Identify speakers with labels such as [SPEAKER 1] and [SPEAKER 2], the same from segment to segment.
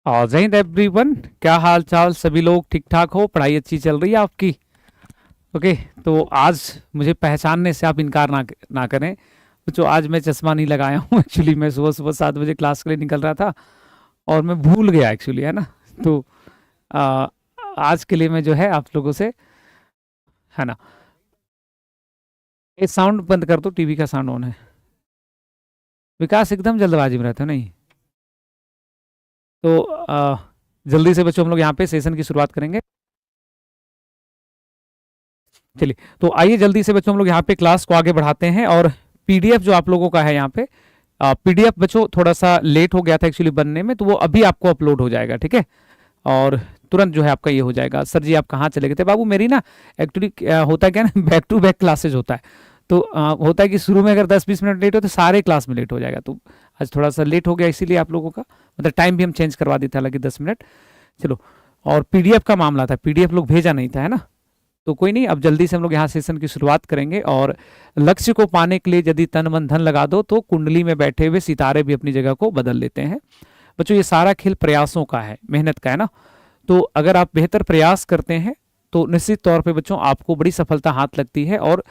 [SPEAKER 1] जय हिंद एवरीवन। क्या हाल चाल, सभी लोग ठीक ठाक हो? पढ़ाई अच्छी चल रही है आपकी? ओके। तो आज मुझे पहचानने से आप इनकार ना करें। तो आज मैं चश्मा नहीं लगाया हूँ एक्चुअली मैं सुबह सुबह 7 बजे क्लास के लिए निकल रहा था और मैं भूल गया एक्चुअली, है ना। तो आ, आज के लिए मैं जो है आप लोगों से, है ना, ये साउंड बंद कर दो, टीवी का साउंड ऑन है। विकास एकदम जल्दबाजी में रहते हो नहीं? तो जल्दी से बच्चों हम लोग यहाँ पे सेशन की शुरुआत करेंगे। चलिए, तो आइए जल्दी से बच्चों हम लोग यहाँ पे क्लास को आगे बढ़ाते हैं। और पीडीएफ जो आप लोगों का है यहाँ पे, पीडीएफ बच्चों थोड़ा सा लेट हो गया था एक्चुअली बनने में, तो वो अभी आपको अपलोड हो जाएगा, ठीक है। और तुरंत जो है आपका ये हो जाएगा। सर जी आप कहाँ चले गए थे? बाबू मेरी ना एक्चुअली होता है क्या ना, बैक टू बैक क्लासेज होता है। तो होता है कि शुरू में अगर 10-20 मिनट लेट हो तो सारे क्लास में लेट हो जाएगा। तो आज थोड़ा सा लेट हो गया इसीलिए आप लोगों का, मतलब टाइम भी हम चेंज करवा देते, हालांकि 10 मिनट। चलो, और पीडीएफ का मामला था, पीडीएफ लोग भेजा नहीं था, है ना। तो कोई नहीं, अब जल्दी से हम लोग यहाँ सेशन की शुरुआत करेंगे। और लक्ष्य को पाने के लिए यदि तन मन धन लगा दो तो कुंडली में बैठे हुए सितारे भी अपनी जगह को बदल लेते हैं। बच्चों ये सारा खेल प्रयासों का है, मेहनत का, है ना। तो अगर आप बेहतर प्रयास करते हैं तो निश्चित तौर पे बच्चों आपको बड़ी सफलता हाथ लगती है। और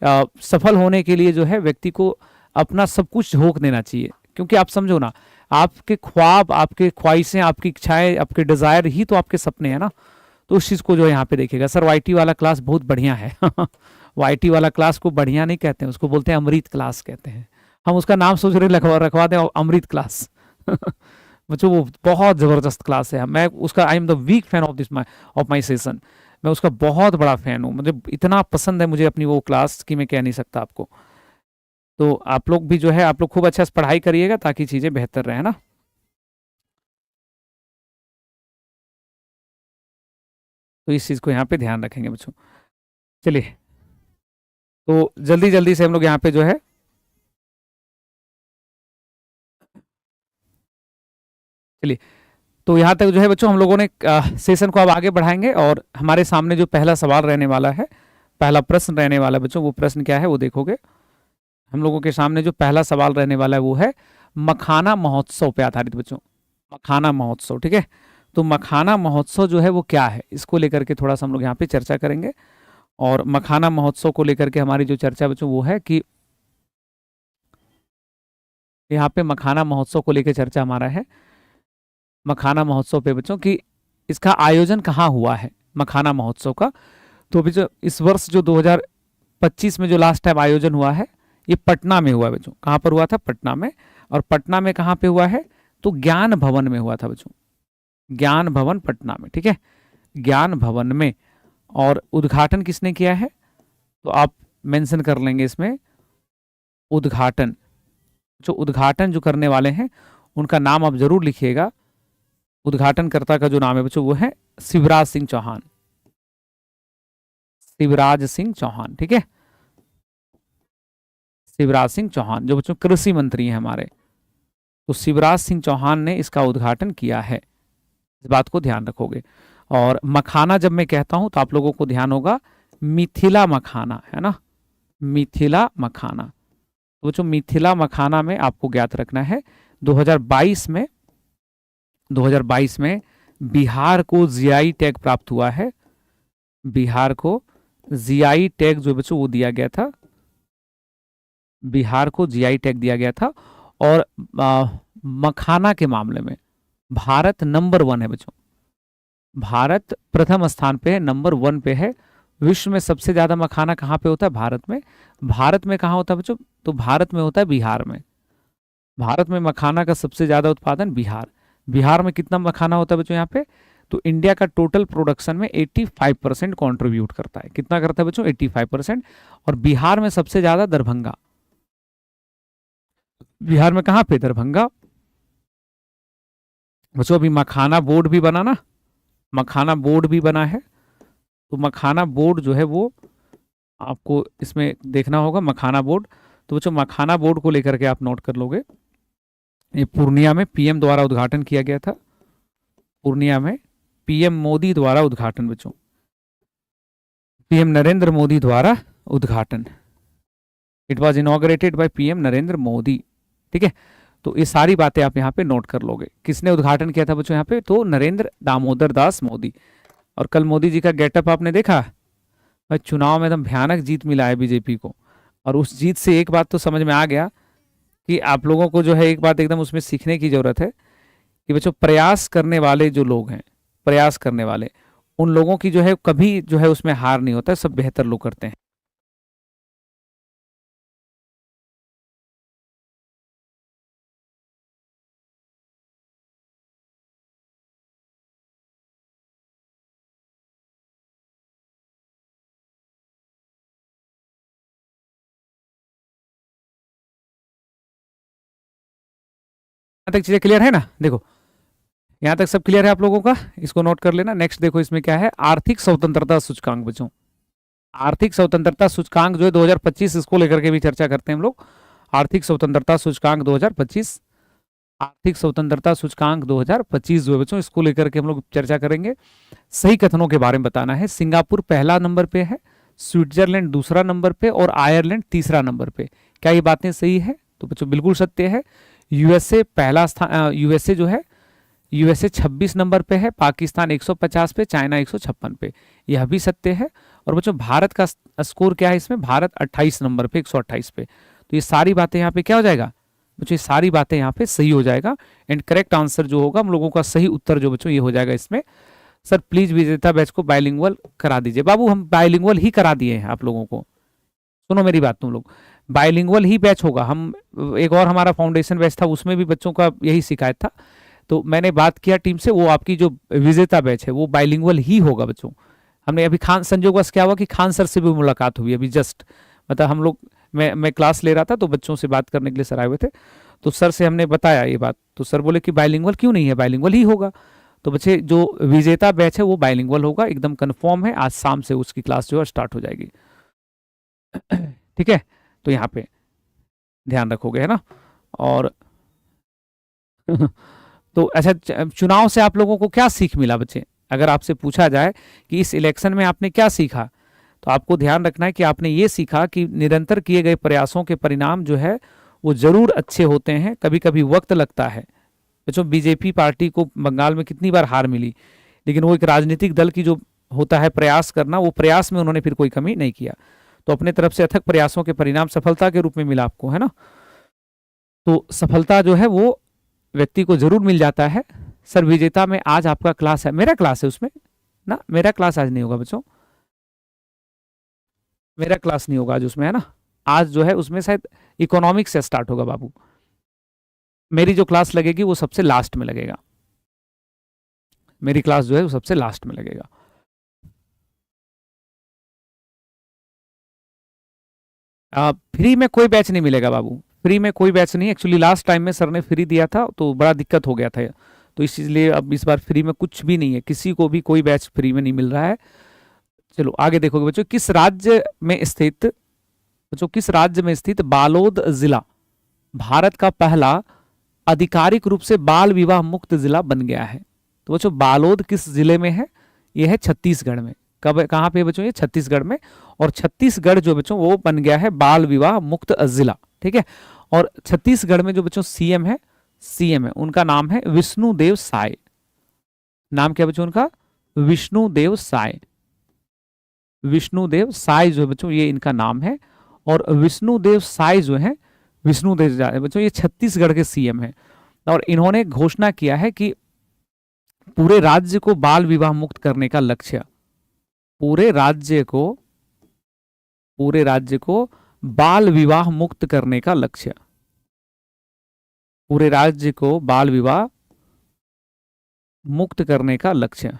[SPEAKER 1] सफल होने के लिए जो है व्यक्ति को अपना सब कुछ झोंक देना चाहिए। क्योंकि आप समझो ना, आपके ख्वाब, आपके ख्वाहिशें, आपकी इच्छाएं, आपके डिजायर ही तो आपके सपने हैं ना। तो उस चीज़ को जो है यहाँ पे देखिएगा। सर वाईटी वाला क्लास बहुत बढ़िया है वाईटी वाला क्लास को बढ़िया नहीं कहते हैं, उसको बोलते हैं अमृत क्लास कहते हैं। हम उसका नाम सोच रहे रखवा दें अमृत क्लास बच्चों वो बहुत ज़बरदस्त क्लास है। मैं उसका, I am the weak fan of this of my session. मैं उसका बहुत बड़ा फैन हूँ, मुझे इतना पसंद है मुझे अपनी वो क्लास की मैं कह नहीं सकता आपको। तो आप लोग भी जो है, आप लोग खूब अच्छा से पढ़ाई करिएगा ताकि चीज़ें बेहतर रहे ना। तो इस चीज़ को यहाँ पे ध्यान रखेंगे बच्चों। चलिए, तो जल्दी जल्दी से हम लोग यहाँ पे जो है, चलिए, तो यहाँ तक जो है बच्चों हम लोगों ने सेशन को अब आगे बढ़ाएंगे। और हमारे सामने जो पहला सवाल रहने वाला है, पहला प्रश्न रहने वाला है बच्चों, वो प्रश्न क्या है वो देखोगे। हम लोगों के सामने जो पहला सवाल रहने वाला है वो है मखाना महोत्सव पे आधारित बच्चों। मखाना महोत्सव, ठीक है। तो मखाना महोत्सव जो है वो क्या है, इसको लेकर के थोड़ा सा हम लोग यहाँ पे चर्चा करेंगे। और मखाना महोत्सव को लेकर के हमारी जो चर्चा बच्चों वो है कि यहाँ पे मखाना महोत्सव को लेकर चर्चा हमारा है, मखाना महोत्सव पे बच्चों की इसका आयोजन कहाँ हुआ है मखाना महोत्सव का। तो अभी जो इस वर्ष जो 2025 में जो लास्ट टाइम आयोजन हुआ है, ये पटना में हुआ है बच्चों। कहाँ पर हुआ था? पटना में। और पटना में कहाँ पे हुआ है? तो ज्ञान भवन में हुआ था बच्चों, ज्ञान भवन पटना में, ठीक है, ज्ञान भवन में। और उद्घाटन किसने किया है? तो आप मेंशन कर लेंगे इसमें उद्घाटन, जो उद्घाटन जो करने वाले हैं उनका नाम आप जरूर लिखिएगा। उद्घाटनकर्ता का जो नाम है बच्चों वो है शिवराज सिंह चौहान, शिवराज सिंह चौहान, ठीक है, शिवराज सिंह चौहान जो बच्चों कृषि मंत्री हैं हमारे। तो शिवराज सिंह चौहान ने इसका उद्घाटन किया है, इस बात को ध्यान रखोगे। और मखाना जब मैं कहता हूं तो आप लोगों को ध्यान होगा मिथिला मखाना, है ना, मिथिला मखाना। तो बच्चों मिथिला मखाना में आपको ज्ञात रखना है 2022 में, 2022 में बिहार को जीआई टैग प्राप्त हुआ है। बिहार को जीआई टैग जो बच्चों वो दिया गया था, बिहार को जीआई टैग दिया गया था। और मखाना के मामले में भारत नंबर 1 है बच्चों, भारत प्रथम स्थान पे है, नंबर 1 पे है। विश्व में सबसे ज्यादा मखाना कहाँ पे होता है? भारत में। भारत में कहाँ होता है बच्चों? तो भारत में होता है बिहार में। भारत में मखाना का सबसे ज्यादा उत्पादन बिहार। बिहार में कितना मखाना होता है बच्चों यहाँ पे? तो इंडिया का टोटल प्रोडक्शन में 85% कॉन्ट्रीब्यूट करता है। कितना करता है बच्चों? 85%। और बिहार में सबसे ज्यादा दरभंगा, बिहार में कहाँ पे? दरभंगा। बच्चों अभी मखाना बोर्ड भी बना ना, मखाना बोर्ड भी बना है। तो मखाना बोर्ड जो है वो आपको इसमें देखना होगा, मखाना बोर्ड। तो बच्चों मखाना बोर्ड को लेकर के आप नोट कर लोगे, ये पूर्णिया में पीएम द्वारा उद्घाटन किया गया था, पूर्णिया में पीएम मोदी द्वारा उद्घाटन बच्चों, पीएम नरेंद्र मोदी द्वारा उद्घाटन। It was inaugurated by PM Narendra Modi, ठीक है। तो ये सारी बातें आप यहाँ पे नोट कर लोगे। किसने उद्घाटन किया था बच्चों यहाँ पे? तो नरेंद्र दामोदर दास मोदी। और कल मोदी जी का गेटअप आपने देखा भाई, चुनाव में एकदम भयानक जीत मिला है बीजेपी को। और उस जीत से एक बात तो समझ में आ गया कि आप लोगों को जो है एक बात एकदम उसमें सीखने की जरूरत है कि बच्चों प्रयास करने वाले जो लोग हैं, प्रयास करने वाले उन लोगों की जो है कभी जो है उसमें हार नहीं होता है, सब बेहतर लोग करते हैं। यहाँ तक चीजें क्लियर है ना? देखो यहाँ तक सब क्लियर है आप लोगों का, इसको नोट कर लेना। नेक्स्ट देखो इसमें क्या है, आर्थिक स्वतंत्रता सूचकांक बच्चों। आर्थिक स्वतंत्रता सूचकांक जो है 2025, इसको लेकर के भी चर्चा करते हैं हम लोग। आर्थिक स्वतंत्रता सूचकांक 2025, आर्थिक स्वतंत्रता सूचकांक 2025 जो है बच्चों, इसको लेकर के हम लोग चर्चा करेंगे। सही कथनों के बारे में बताना है। सिंगापुर पहला नंबर पे है, स्विट्जरलैंड दूसरा नंबर पे और आयरलैंड तीसरा नंबर पे। क्या ये बातें सही है? तो बच्चों बिल्कुल सत्य है। यूएसए पहला स्थान, यूएसए जो है, यूएसए 26 नंबर पे है, पाकिस्तान 150 पे, चाइना 156 पे, यह भी सत्य है। और बच्चों भारत का स्कोर क्या है इसमें? भारत 28 नंबर पे, 128 पे। तो ये सारी बातें यहाँ पे क्या हो जाएगा बच्चों? ये सारी बातें यहाँ पे सही हो जाएगा। एंड करेक्ट आंसर जो होगा हम लोगों का सही उत्तर जो बच्चों ये हो जाएगा इसमें। सर प्लीज विजेता बैच को बाइलिंगुअल करा दीजिए। बाबू हम बाइलिंगुअल ही करा दिए हैं आप लोगों को, सुनो मेरी बात तुम लोग, बाइलिंगुअल ही बैच होगा। हम एक और हमारा फाउंडेशन बैच था, उसमें भी बच्चों का यही शिकायत था, तो मैंने बात किया टीम से, वो आपकी जो विजेता बैच है वो बाइलिंगुअल ही होगा बच्चों। हमने अभी खान, संजोगवश क्या हुआ कि खान सर से भी मुलाकात हुई अभी जस्ट, मतलब हम लोग, मैं क्लास ले रहा था तो बच्चों से बात करने के लिए सर आए हुए थे, तो सर से हमने बताया ये बात, तो सर बोले कि बाइलिंगुअल क्यों नहीं है, बाइलिंगुअल ही होगा। तो बच्चे जो विजेता बैच है वो बाइलिंगुअल होगा, एकदम कंफर्म है। आज शाम से उसकी क्लास जो है स्टार्ट हो जाएगी। ठीक है, तो यहाँ पे ध्यान रखोगे है ना। और तो अच्छा, चुनाव से आप लोगों को क्या सीख मिला बच्चे? अगर आपसे पूछा जाए कि इस इलेक्शन में आपने क्या सीखा, तो आपको ध्यान रखना है कि आपने ये सीखा कि निरंतर किए गए प्रयासों के परिणाम जो है वो जरूर अच्छे होते हैं, कभी कभी वक्त लगता है। बच्चों बीजेपी पार्टी को बंगाल में कितनी बार हार मिली, लेकिन वो एक राजनीतिक दल की जो होता है प्रयास करना, वो प्रयास में उन्होंने फिर कोई कमी नहीं किया। तो अपने तरफ से अथक प्रयासों के परिणाम सफलता के रूप में मिला आपको, है ना। तो सफलता जो है वो व्यक्ति को जरूर मिल जाता है। सर विजेता में आज आपका क्लास है, मेरा क्लास है उसमें ना, मेरा क्लास आज नहीं होगा बच्चों, मेरा क्लास नहीं होगा आज उसमें, है ना। आज जो है उसमें शायद इकोनॉमिक्स से स्टार्ट होगा बाबू। मेरी जो क्लास लगेगी वो सबसे लास्ट में लगेगा, मेरी क्लास जो है वो सबसे लास्ट में लगेगा। फ्री में कोई बैच नहीं मिलेगा बाबू, फ्री में कोई बैच नहीं। एक्चुअली लास्ट टाइम में सर ने फ्री दिया था तो बड़ा दिक्कत हो गया था, तो इसलिए अब इस बार फ्री में कुछ भी नहीं है, किसी को भी कोई बैच फ्री में नहीं मिल रहा है। चलो आगे देखोगे बच्चों, किस राज्य में स्थित, बच्चों किस राज्य में स्थित बालोद जिला भारत का पहला आधिकारिक रूप से बाल विवाह मुक्त जिला बन गया है? तो बच्चों बालोद किस जिले में है? यह है छत्तीसगढ़ में। कब, कहाँ पे बच्चों? ये छत्तीसगढ़ में। और छत्तीसगढ़ जो बच्चों वो बन गया है बाल विवाह मुक्त जिला, ठीक है। और छत्तीसगढ़ में जो बच्चों सीएम है, सीएम है उनका नाम है विष्णुदेव साय। नाम क्या बच्चों उनका? विष्णुदेव साय। विष्णुदेव साय जो है बच्चों ये इनका नाम है। और विष्णुदेव साय जो है, विष्णुदेव बच्चों ये छत्तीसगढ़ के सीएम है। और इन्होंने घोषणा किया है कि पूरे राज्य को बाल विवाह मुक्त करने का लक्ष्य, पूरे राज्य को, पूरे राज्य को बाल विवाह मुक्त करने का लक्ष्य, पूरे राज्य को बाल विवाह मुक्त करने का लक्ष्य।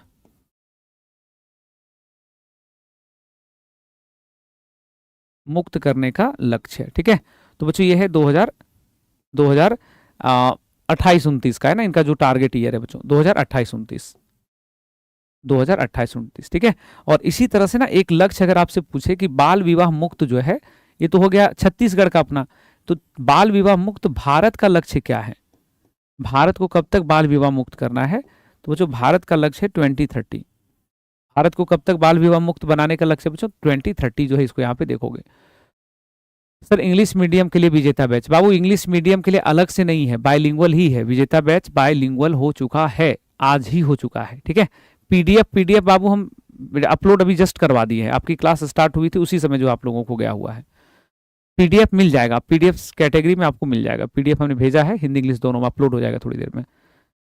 [SPEAKER 1] मुक्त करने का लक्ष्य, ठीक है। तो बच्चों ये है 2028-29 का है ना, इनका जो टारगेट ईयर है बच्चों 2028-29, 2028-29, ठीक है। और इसी तरह से ना एक लक्ष्य अगर आपसे पूछे कि बाल विवाह मुक्त जो है, ये तो हो गया छत्तीसगढ़ का अपना, तो बाल विवाह मुक्त भारत का लक्ष्य क्या है? भारत को कब तक बाल विवाह मुक्त करना है? तो बच्चों भारत का लक्ष्य है 2030। भारत को कब तक बाल विवाह मुक्त बनाने का लक्ष्य बच्चों? 2030 जो है, इसको यहाँ पे देखोगे सर इंग्लिश मीडियम के लिए विजेता बैच, बाबू इंग्लिश मीडियम के लिए अलग से नहीं है, बायलिंगुअल ही है। विजेता बैच बायलिंगुअल हो चुका है, आज ही हो चुका है, ठीक है। पीडीएफ बाबू हम अपलोड अभी जस्ट करवा दिए है, आपकी क्लास स्टार्ट हुई थी उसी समय जो आप लोगों को गया हुआ है। पीडीएफ मिल जाएगा, पीडीएफ कैटेगरी में आपको मिल जाएगा। पीडीएफ हमने भेजा है, हिंदी इंग्लिश दोनों में अपलोड हो जाएगा थोड़ी देर में,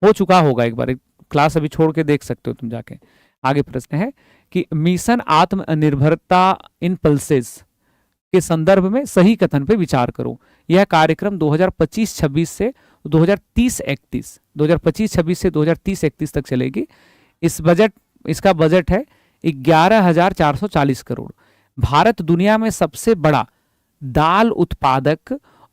[SPEAKER 1] हो चुका होगा। एक बार क्लास अभी छोड़ के देख सकते हो तुम जाके। आगे प्रश्न है कि मिशन आत्मनिर्भरता इन पल्सेस के संदर्भ में सही कथन पे विचार करो। यह कार्यक्रम 2025-26 से 2030-31 2025-26 से 2030-31 तक चलेगी। इसका बजट है 11,440 करोड़। भारत दुनिया में सबसे बड़ा दाल उत्पादक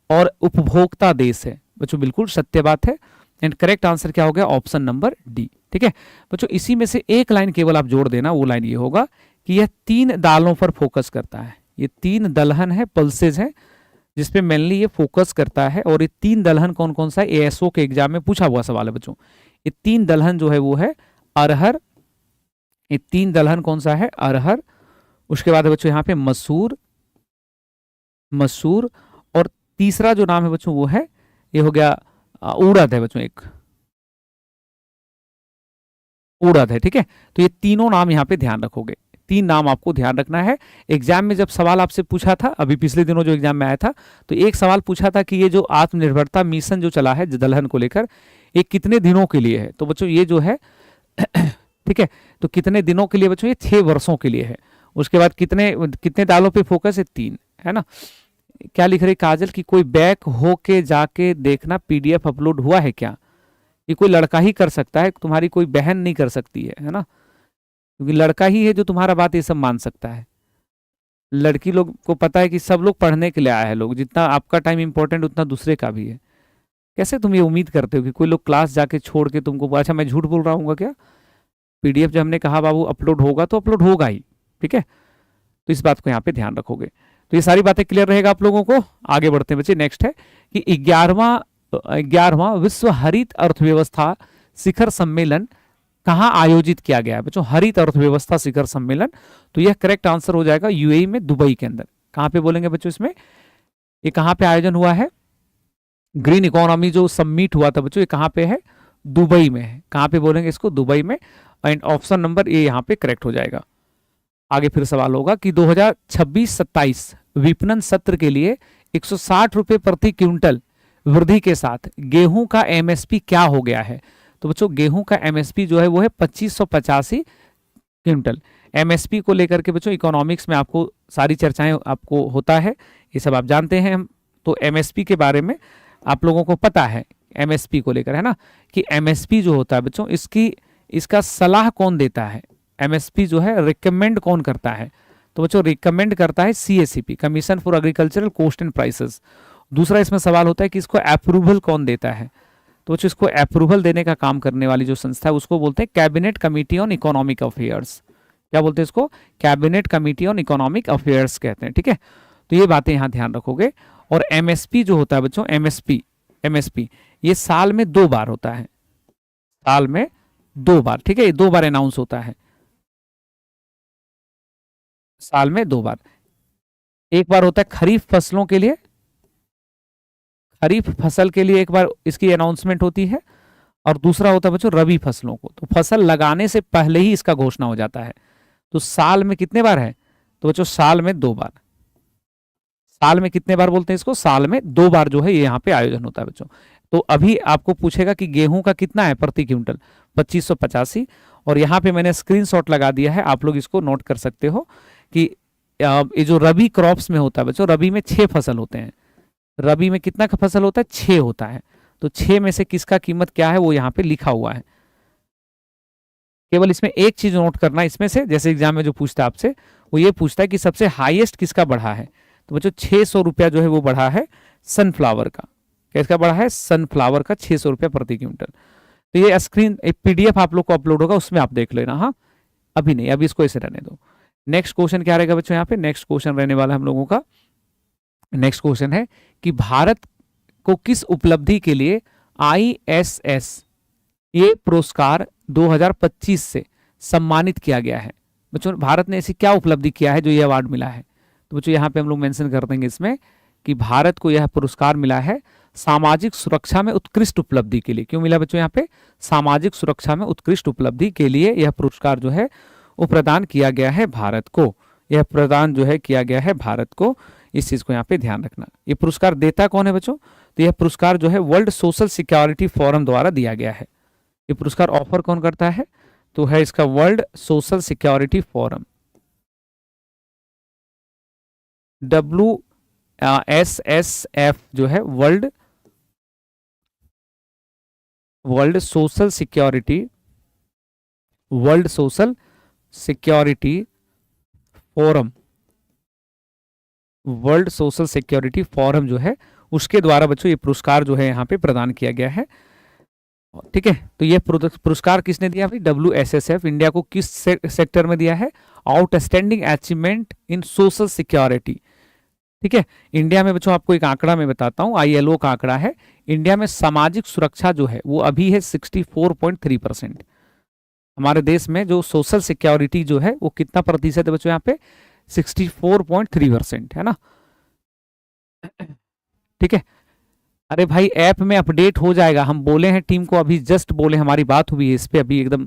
[SPEAKER 1] और उपभोक्ता देश है। बच्चों बिल्कुल सत्य बात है, एंड करेक्ट आंसर क्या हो गया, ऑप्शन नंबर डी, ठीक है। बच्चों इसी में से एक लाइन केवल आप जोड़ देना, वो लाइन ये होगा कि यह 3 दालों पर फोकस करता है। ये 3 दलहन है, पल्सेज है, जिसपे मेनली ये फोकस करता है। और ये 3 दलहन कौन कौन सा है, एएसओ के एग्जाम में पूछा हुआ सवाल है बच्चों। ये 3 दलहन जो है वो है अरहर, ये 3 दलहन कौन सा है, अरहर। उसके बाद बच्चों यहाँ पे मसूर, और तीसरा जो नाम है बच्चों वो है, ये हो गया उड़द है बच्चों, एक उड़द है, ठीक है। तो ये तीनों नाम यहाँ पे ध्यान रखोगे, 3 नाम आपको ध्यान रखना है। एग्जाम में जब सवाल आपसे पूछा था, अभी पिछले दिनों जो एग्जाम में आया था, तो एक सवाल पूछा था कि ये जो आत्मनिर्भरता मिशन जो चला है दलहन को लेकर, ये कितने दिनों के लिए है। तो बच्चों ये जो है ठीक है, तो कितने दिनों के लिए बच्चों, ये 6 वर्षों के लिए है। उसके बाद कितने दालों पे फोकस है, 3, है ना। क्या लिख रही काजल कि कोई बैक हो के जाके देखना पीडीएफ अपलोड हुआ है क्या। ये कोई लड़का ही कर सकता है, तुम्हारी कोई बहन नहीं कर सकती है ना, क्योंकि लड़का ही है जो तुम्हारा बात ये सब मान सकता है। लड़की लोग को पता है कि सब लोग पढ़ने के लिए आए हैं लोग, जितना आपका टाइम इंपॉर्टेंट उतना दूसरे का भी है। कैसे तुम ये उम्मीद करते हो कि कोई लोग क्लास जाके छोड़ के तुमको, अच्छा मैं झूठ बोल रहा हूँ क्या। पीडीएफ जब हमने कहा बाबू अपलोड होगा तो अपलोड होगा ही, ठीक है। तो इस बात को यहाँ पे ध्यान रखोगे। तो ये सारी बातें क्लियर रहेगा आप लोगों को। आगे बढ़ते हैं बच्चे, नेक्स्ट है कि 11वां विश्व हरित अर्थव्यवस्था शिखर सम्मेलन कहाँ आयोजित किया गया है बच्चों, हरित अर्थव्यवस्था शिखर सम्मेलन। तो यह करेक्ट आंसर हो जाएगा यूएई में, दुबई के अंदर। कहाँ पे बोलेंगे बच्चों इसमें, ये कहाँ पे आयोजन हुआ है, ग्रीन इकोनॉमी जो समिट हुआ था बच्चों, ये कहाँ पे है, दुबई में है। कहाँ पे बोलेंगे इसको, दुबई में। एंड ऑप्शन नंबर ए यहाँ पे करेक्ट हो जाएगा। आगे फिर सवाल होगा कि 2026-27 विपणन सत्र के लिए 160 रुपए प्रति क्विंटल वृद्धि के साथ गेहूं का एमएसपी क्या हो गया है। तो बच्चों गेहूं का एमएसपी जो है वो है 2585 क्विंटल। एमएसपी को लेकर के बच्चों इकोनॉमिक्स में आपको सारी चर्चाएं आपको होता है, ये सब आप जानते हैं। हम तो एमएसपी के बारे में आप लोगों को पता है, एमएसपी को लेकर, है ना, कि एमएसपी जो होता है बच्चों इसका सलाह कौन देता है, एमएसपी जो है रिकमेंड कौन करता है। तो बच्चों रिकमेंड करता है CACP, commission for agricultural cost and prices. दूसरा इसमें सवाल होता है कि इसको अप्रूवल कौन देता है। तो बच्चों इसको अप्रूवल देने का काम करने वाली जो संस्था है उसको बोलते हैं cabinet committee on economic affairs. क्या बोलते हैं इसको, cabinet committee on economic affairs कहते हैं, ठीक है। तो ये बातें यहाँ ध्यान रखोगे। और एमएसपी जो होता है बच्चों, एमएसपी ये साल में 2 बार होता है, साल में 2 बार, ठीक है। ये 2 बार अनाउंस होता है, साल में 2 बार। एक बार होता है खरीफ फसलों के लिए, खरीफ फसल के लिए एक बार इसकी अनाउंसमेंट होती है, और दूसरा होता है बच्चों रबी फसलों को। तो फसल लगाने से पहले ही इसका घोषणा हो जाता है। तो साल में कितने बार है, तो बच्चों साल में 2 बार। साल में कितने बार बोलते हैं इसको, साल में 2 बार जो है ये यहाँ पे आयोजन होता है बच्चों। तो अभी आपको पूछेगा कि गेहूं का कितना है प्रति क्विंटल, 2585। और यहाँ पे मैंने स्क्रीनशॉट लगा दिया है, आप लोग इसको नोट कर सकते हो कि ये जो रबी क्रॉप्स में होता है बच्चों, रबी में 6 फसल होते हैं। रबी में कितना का फसल होता है, 6 होता है। तो 6 में से किसका कीमत क्या है वो यहाँ पे लिखा हुआ है। केवल इसमें एक चीज नोट करना, इसमें से जैसे एग्जाम में जो पूछता है आपसे, वो ये पूछता है कि सबसे हाईएस्ट किसका बढ़ा है। तो बच्चों 600 रुपया जो है वो बढ़ा है सनफ्लावर का। किसका बढ़ा है, सनफ्लावर का 600 रुपया प्रति क्विंटल। तो ये स्क्रीन एक पीडीएफ आप लोग को अपलोड होगा, उसमें आप देख लेना। हाँ अभी नहीं, अभी इसको ऐसे रहने दो। नेक्स्ट क्वेश्चन क्या रहेगा बच्चों, यहाँ पे नेक्स्ट क्वेश्चन रहने वाला हम लोगों का, नेक्स्ट क्वेश्चन है कि भारत को किस उपलब्धि के लिए ISS ये पुरस्कार 2025 से सम्मानित किया गया है। बच्चों भारत ने ऐसी क्या उपलब्धि किया है जो ये अवार्ड मिला है। तो बच्चों यहाँ पे हम लोग मेंशन कर देंगे इसमें कि भारत को यह पुरस्कार मिला है सामाजिक सुरक्षा में उत्कृष्ट उपलब्धि के लिए। क्यों मिला बच्चों यहाँ पे? सामाजिक सुरक्षा में उत्कृष्ट उपलब्धि के लिए यह पुरस्कार जो है वो प्रदान किया गया है भारत को। यह प्रदान जो है किया गया है भारत को, इस चीज को यहाँ पे ध्यान रखना। ये पुरस्कार देता कौन है बच्चों? तो यह पुरस्कार जो है वर्ल्ड सोशल सिक्योरिटी फोरम द्वारा दिया गया है। ये पुरस्कार ऑफर कौन करता है? तो है इसका world social security forum, WSSF जो है world social security forum, world social security forum जो है उसके द्वारा बच्चों ये पुरस्कार जो है यहाँ पे प्रदान किया गया है। ठीक है, तो ये पुरस्कार किसने दिया भाई? WSSF। इंडिया को किस सेक्टर में दिया है? Outstanding achievement in social security. ठीक है, इंडिया में बच्चों आपको एक आंकड़ा मैं बताता हूं, ILO का आंकड़ा है। इंडिया में सामाजिक सुरक्षा जो है वो अभी है 64.3%। हमारे देश में जो सोशल सिक्योरिटी जो है वो कितना प्रतिशत है बच्चों? यहाँ पे 64.3% है ना। ठीक है, अरे भाई ऐप में अपडेट हो जाएगा। हम बोले हैं टीम को, अभी जस्ट बोले, हमारी बात हुई है इस पे, अभी एकदम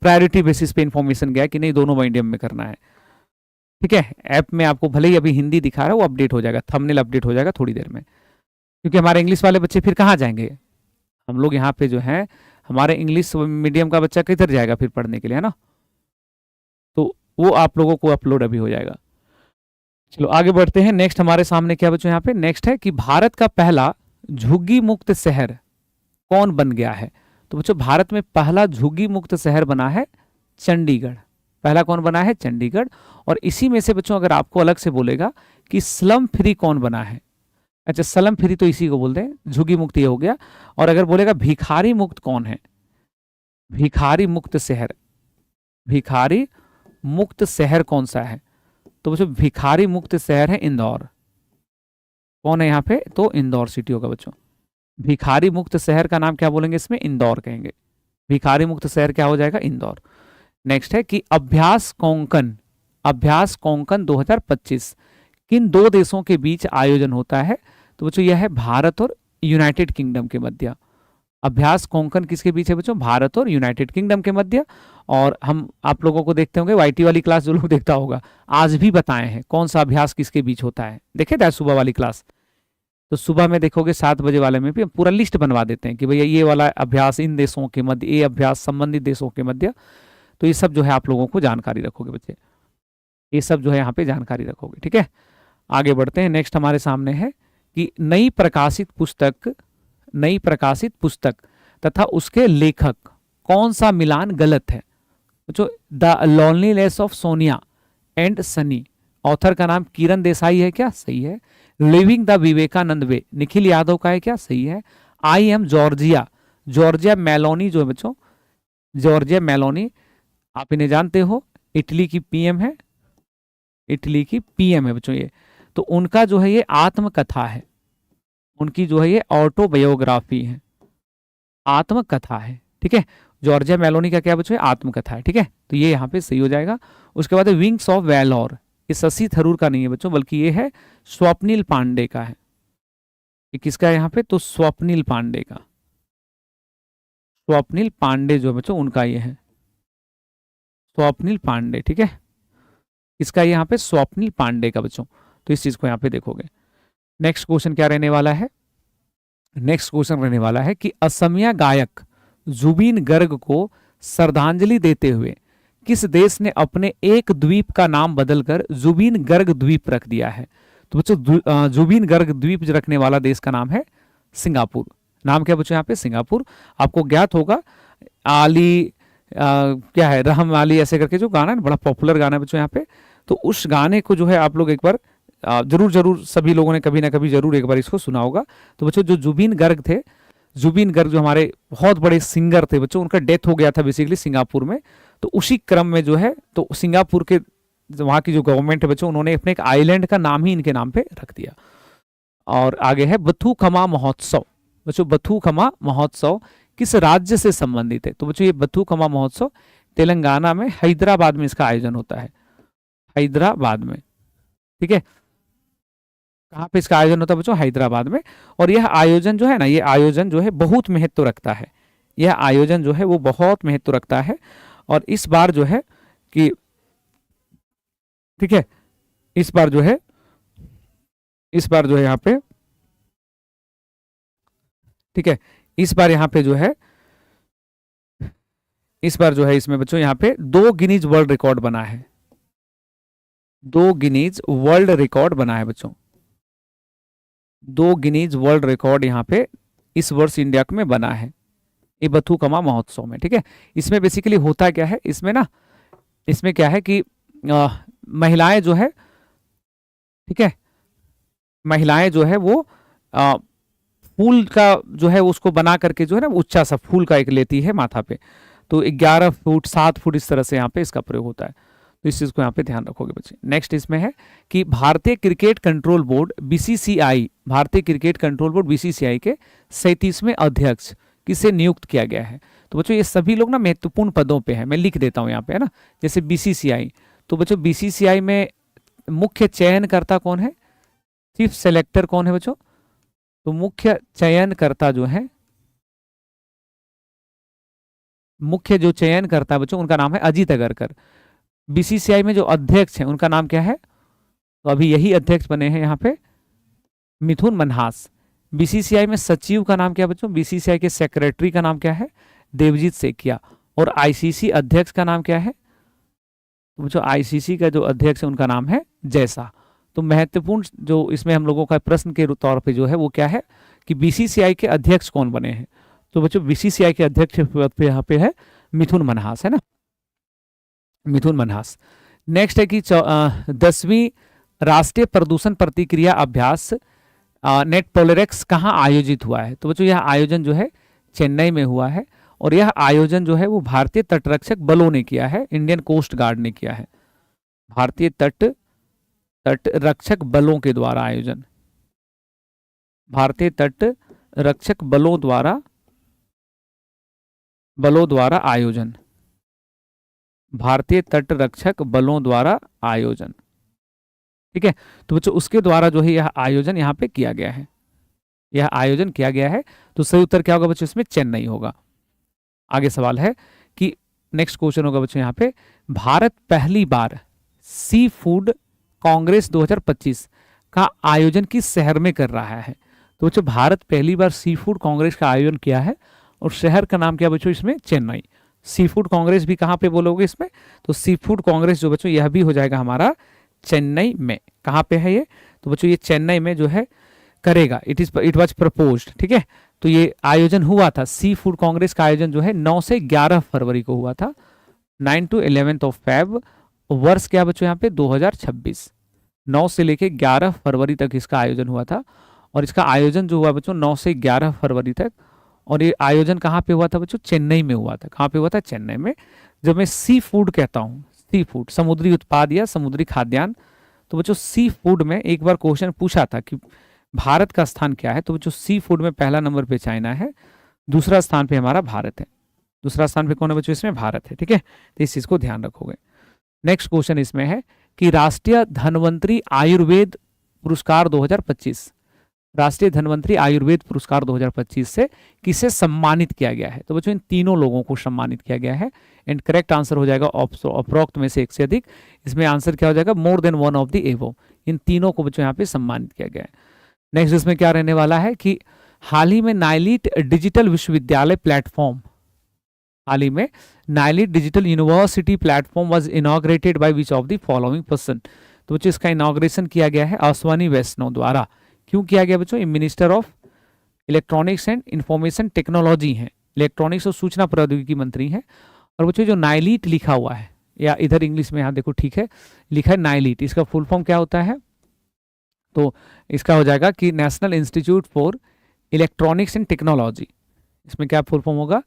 [SPEAKER 1] प्रायोरिटी बेसिस पे इंफॉर्मेशन गया कि नहीं दोनों मीडियम में करना है। ठीक है, ऐप में आपको भले ही अभी हिंदी दिखा रहा है, वो अपडेट हो जाएगा, थंबनेल अपडेट हो जाएगा थोड़ी देर में, क्योंकि हमारे इंग्लिश वाले बच्चे फिर कहाँ जाएंगे? हम लोग यहाँ पे जो है हमारे इंग्लिश मीडियम का बच्चा किधर जाएगा फिर पढ़ने के लिए, है ना। तो वो आप लोगों को अपलोड अभी हो जाएगा। चलो आगे बढ़ते हैं। नेक्स्ट हमारे सामने क्या बच्चों यहाँ पे नेक्स्ट है कि भारत का पहला झुग्गी मुक्त शहर कौन बन गया है? तो बच्चों भारत में पहला झुग्गी मुक्त शहर बना है चंडीगढ़। पहला कौन बना है? चंडीगढ़। और इसी में से बच्चों अगर आपको अलग से बोलेगा कि स्लम फ्री कौन बना है, अच्छा स्लम फ्री तो इसी को बोलते हैं, झुग्गी मुक्त ये हो गया। और अगर बोलेगा भिखारी मुक्त कौन है, भिखारी मुक्त शहर, भिखारी मुक्त शहर कौन सा है? तो बच्चों भिखारी मुक्त शहर है इंदौर। कौन है यहाँ पे? तो इंदौर सिटी होगा बच्चों। भिखारी मुक्त शहर का नाम क्या बोलेंगे इसमें? इंदौर कहेंगे। भिखारी मुक्त शहर क्या हो जाएगा? इंदौर। नेक्स्ट है कि अभ्यास कोंकण 2025 किन दो देशों के बीच आयोजन होता है? तो बच्चों यह है भारत और यूनाइटेड किंगडम के मध्य। अभ्यास कोंकण किसके बीच है बच्चों? भारत और यूनाइटेड किंगडम के मध्य। और हम आप लोगों को देखते होंगे, YT वाली क्लास जो लोग देखता होगा आज भी बताए हैं कौन सा अभ्यास किसके बीच होता है। देखे था सुबह वाली क्लास? तो सुबह में देखोगे 7 बजे वाले में भी पूरा लिस्ट बनवा देते हैं कि भैया ये वाला अभ्यास इन देशों के मध्य, ये अभ्यास संबंधित देशों के मध्य। तो ये सब जो है आप लोगों को जानकारी रखोगे बच्चे, ये सब जो है यहाँ पे जानकारी रखोगे। ठीक है, आगे बढ़ते हैं। नेक्स्ट हमारे सामने है कि नई प्रकाशित पुस्तक तथा उसके लेखक कौन सा मिलान गलत है? बच्चों the loneliness of Sonia and Sunny, author का नाम किरण देसाई है क्या? सही है। लिविंग द विवेकानंद वे, निखिल यादव का है क्या? सही है। आई एम जॉर्जिया मेलोनी जो है बच्चों, जॉर्जिया मेलोनी आप इन्हें जानते हो, इटली की PM है, इटली की PM है बच्चों ये। तो उनका जो है ये आत्मकथा है, उनकी जो है ये ऑटोबायोग्राफी है, आत्मकथा है। ठीक है, जॉर्जिया मेलोनी का क्या बच्चों? आत्मकथा है। ठीक है, तो ये यहाँ पे सही हो जाएगा। उसके बाद विंग्स ऑफ वैलोर, ये शशि थरूर का नहीं है बच्चों, बल्कि ये है स्वप्निल पांडे का है। ये किसका है यहाँ पे? तो स्वप्निल पांडे का, स्वप्निल पांडे जो बच्चों उनका ये है, स्वप्निल पांडे। ठीक है, इसका यहाँ पे स्वप्निल पांडे का बच्चों, तो इस चीज को यहाँ पे देखोगे। नेक्स्ट क्वेश्चन क्या रहने वाला है? नेक्स्ट क्वेश्चन रहने वाला है कि असमिया गायक जुबीन गर्ग को श्रद्धांजलि देते हुए किस देश ने अपने एक द्वीप का नाम बदलकर जुबीन गर्ग द्वीप रख दिया है? तो बच्चों जुबीन गर्ग द्वीप रखने वाला देश का नाम है सिंगापुर। नाम क्या बच्चों यहाँ पे? सिंगापुर। आपको ज्ञात होगा आली क्या है, रहम आली ऐसे करके जो गाना है, बड़ा पॉपुलर गाना है बच्चों यहाँ पे। तो उस गाने को जो है आप लोग एक बार जरूर सभी लोगों ने कभी ना कभी जरूर एक बार इसको सुना होगा। तो बच्चों जो जुबीन गर्ग थे, जुबीन गर्ग जो हमारे बहुत बड़े सिंगर थे बच्चों, उनका डेथ हो गया था बेसिकली सिंगापुर में। तो उसी क्रम में जो है तो सिंगापुर के वहाँ की जो गवर्नमेंट है बच्चों, उन्होंने अपने एक आइलैंड का नाम ही इनके नाम पे रख दिया। और आगे है बथुकमा महोत्सव। बच्चों बथुकमा महोत्सव किस राज्य से संबंधित है? तो बच्चों ये बथुकमा महोत्सव तेलंगाना में हैदराबाद में इसका आयोजन होता है, हैदराबाद में। ठीक है, कहाँ पे इसका आयोजन होता है बच्चों? हैदराबाद में। और यह आयोजन जो है ना, ये आयोजन जो है बहुत महत्व रखता है। यह आयोजन जो है वो बहुत महत्व रखता है। और इस बार जो है कि, ठीक है, इस बार जो है, इस बार जो है यहाँ पे, ठीक है, इस बार यहाँ पे जो है, इस बार जो है इसमें बच्चों यहाँ पे 2 गिनीज वर्ल्ड रिकॉर्ड बना है। 2 गिनीज वर्ल्ड रिकॉर्ड बना है बच्चों। 2 गिनीज वर्ल्ड रिकॉर्ड यहाँ पे इस वर्ष इंडिया में बना है, ये बथुकमा महोत्सव में। ठीक है, इसमें बेसिकली होता क्या है, इसमें ना, इसमें क्या है कि महिलाएं जो है, ठीक है, महिलाएं जो है वो आ, फूल का जो है उसको बना करके जो है ना, ऊंचा सा फूल का एक लेती है माथा पे। तो 11 फुट 7 फुट इस तरह से यहाँ पे इसका प्रयोग होता है। तो इस चीज को यहाँ पे ध्यान रखोगे बच्चे। नेक्स्ट इसमें है कि भारतीय क्रिकेट कंट्रोल बोर्ड बीसीसीआई, भारतीय क्रिकेट कंट्रोल बोर्ड बीसीसीआई के 37वें अध्यक्ष किसे नियुक्त किया गया है? तो बच्चों ये सभी लोग ना महत्वपूर्ण पदों पे हैं, मैं लिख देता हूँ यहाँ पे, है ना। जैसे बीसीसीआई, तो बच्चों बीसीसीआई में मुख्य चयनकर्ता कौन है? चीफ सेलेक्टर कौन है बच्चों? तो मुख्य चयनकर्ता जो है, मुख्य जो चयनकर्ता बच्चों उनका नाम है अजीत अगरकर। बीसीसीआई में जो अध्यक्ष हैं उनका नाम क्या है? तो अभी यही अध्यक्ष बने हैं यहाँ पे मिथुन मनहास। बीसीसीआई में सचिव का नाम क्या बच्चों? बीसीसीआई के सेक्रेटरी का नाम क्या है? देवजीत सेकिया। और आईसीसी अध्यक्ष का नाम क्या है? तो बच्चों आईसीसी का जो अध्यक्ष है उनका नाम है जैसा। तो महत्वपूर्ण जो इसमें हम लोगों का प्रश्न के तौर पे जो है वो क्या है कि बीसीसीआई के अध्यक्ष कौन बने हैं? तो बच्चों बीसीसीआई के अध्यक्ष पद पे यहाँ पे है मिथुन मनहास, है ना, मिथुन मनहास। नेक्स्ट है कि 10वीं राष्ट्रीय प्रदूषण प्रतिक्रिया अभ्यास नेट पोलरेक्स कहाँ आयोजित हुआ है? तो बच्चों यह आयोजन जो है चेन्नई में हुआ है। और यह आयोजन जो है वो भारतीय तटरक्षक बलों ने किया है, इंडियन कोस्ट गार्ड ने किया है। भारतीय तटरक्षक बलों के द्वारा आयोजन, भारतीय तट रक्षक बलों द्वारा आयोजन, भारतीय तट रक्षक बलों द्वारा आयोजन। ठीक है, तो बच्चों उसके द्वारा जो है यह आयोजन यहाँ पे किया गया है, यह आयोजन किया गया है। तो सही उत्तर क्या होगा बच्चों? इसमें चेन्नई होगा। आगे सवाल है कि नेक्स्ट क्वेश्चन होगा बच्चों यहाँ पे, भारत पहली बार सी फूड कांग्रेस 2025 का आयोजन किस शहर में कर रहा है? तो बच्चों भारत पहली बार सी फूड कांग्रेस का आयोजन किया है और शहर का नाम क्या बच्चों? इसमें चेन्नई। सी फूड कांग्रेस भी कहाँ पे बोलोगे इसमें? तो सी फूड कांग्रेस जो बच्चों यह भी हो जाएगा हमारा चेन्नई में। कहाँ पे है ये? तो बच्चों ये चेन्नई में जो है करेगा, इट वॉज प्रपोज्ड। ठीक है, तो ये आयोजन हुआ था, सी फूड कांग्रेस का आयोजन जो है 9 से 11 फरवरी को हुआ था, 9 to 11 ऑफ फेब। वर्ष क्या बच्चों यहाँ पे? 2026। 9 से लेके 11 फरवरी तक इसका आयोजन हुआ था। और इसका आयोजन जो हुआ बच्चों 9 से 11 फरवरी तक। और ये आयोजन कहाँ पे हुआ था बच्चों? चेन्नई में हुआ था। कहाँ पे हुआ था? चेन्नई में। जब मैं सी फूड कहता हूँ, सी फूड समुद्री उत्पाद या समुद्री खाद्यान्न, तो बच्चों सी फूड में एक बार क्वेश्चन पूछा था कि भारत का स्थान क्या है? तो बच्चों सी फूड में पहला नंबर पे चाइना है, दूसरा स्थान पे हमारा भारत है। दूसरा स्थान पे कौन है बच्चों? इसमें भारत है। ठीक है, तो इस चीज को ध्यान रखोगे। नेक्स्ट क्वेश्चन इसमें है कि राष्ट्रीय धन्वंतरी आयुर्वेद पुरस्कार 2025, राष्ट्रीय धन्वंतरी आयुर्वेद पुरस्कार 2025 से किसे सम्मानित किया गया है? तो बच्चों इन तीनों लोगों को सम्मानित किया गया है। एंड करेक्ट आंसर हो जाएगा उपरोक्त में से एक से अधिक। इसमें आंसर क्या हो जाएगा? More than one of the above. इन तीनों को बच्चों यहाँ पे सम्मानित किया गया है। नेक्स्ट इसमें क्या रहने वाला है कि हाल ही में नाइलिट डिजिटल विश्वविद्यालय प्लेटफॉर्म, हाल ही में NIELIT digital university platform was inaugurated by which of the following person? तो बच्चों इसका इनॉग्रेशन किया गया है अश्वनी वैष्णव द्वारा। क्यों किया गया बच्चों? ये minister of electronics and information technology हैं, इलेक्ट्रॉनिक्स और सूचना प्रौद्योगिकी मंत्री हैं। और बच्चों जो नाइलिट लिखा हुआ है, या इधर इंग्लिश में यहाँ देखो, ठीक है, लिखा है नाइलिट, इसका फुल फॉर्म क्या होता है? तो इसका हो जाएगा कि national institute for electronics and technology. इसमें क्या फुल फॉर्म होगा?